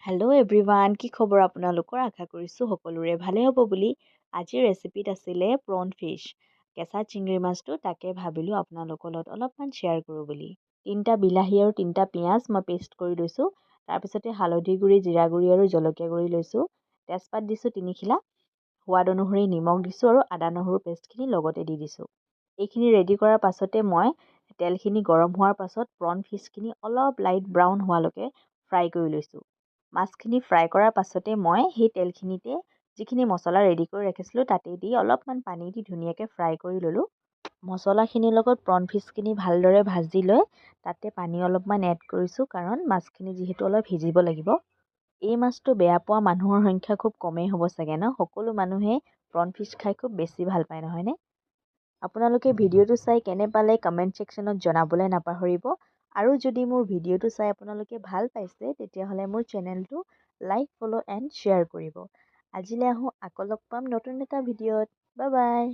Hello' everyone, কি খবৰ আপোনালোকৰ? আশা কৰিছোঁ সকলোৰে ভালে হ'ব বুলি। আজিৰ ৰেচিপিত আছিলে প্ৰন ফিছ, কেঁচা চিংৰি মাছটো। তাকে ভাবিলোঁ আপোনালোকৰ লগত অলপমান শ্বেয়াৰ কৰোঁ বুলি। 3টা বিলাহী আৰু 3টা পিঁয়াজ মই পেষ্ট কৰি লৈছোঁ। তাৰপিছতে হালধি গুড়ি, জিৰা গুড়ি আৰু জলকীয়া গুড়ি লৈছোঁ। তেজপাত দিছোঁ 3 খিলা, সোৱাদ অনুসৰি নিমখ দিছোঁ আৰু আদা নহৰু পেষ্টখিনি লগতে দি দিছোঁ। এইখিনি ৰেডি কৰাৰ পাছতে মই তেলখিনি গৰম হোৱাৰ পাছত প্ৰন ফিছখিনি অলপ লাইট ব্ৰাউন হোৱালৈকে ফ্ৰাই কৰি লৈছোঁ। মাছখিনি ফ্ৰাই কৰাৰ পাছতে মই সেই তেলখিনিতে যিখিনি মছলা ৰেডি কৰি ৰাখিছিলোঁ তাতে দি অলপমান পানী দি ধুনীয়াকৈ ফ্ৰাই কৰি ল'লোঁ। মছলাখিনিৰ লগত প্ৰন ফিছখিনি ভালদৰে ভাজি লৈ তাতে পানী অলপমান এড কৰিছোঁ, কাৰণ মাছখিনি যিহেতু অলপ সিজিব লাগিব। এই মাছটো বেয়া পোৱা মানুহৰ সংখ্যা খুব কমেই হ'ব চাগে ন? সকলো মানুহে প্ৰন ফিছ খাই খুব বেছি ভাল পায়, নহয়নে? আপোনালোকে ভিডিঅ'টো চাই কেনে পালে কমেণ্ট ছেকশ্যনত জনাবলৈ নাপাহৰিব। আৰু যদি মোৰ ভিডিঅ'টো চাই আপোনালোকে ভাল পাইছে, তেতিয়াহ'লে মোৰ চেনেলটো লাইক, ফ'ল' এণ্ড শ্বেয়াৰ কৰিব। আজিলৈ আহোঁ, আকৌ লগ পাম নতুন এটা ভিডিঅ'ত। Bye bye.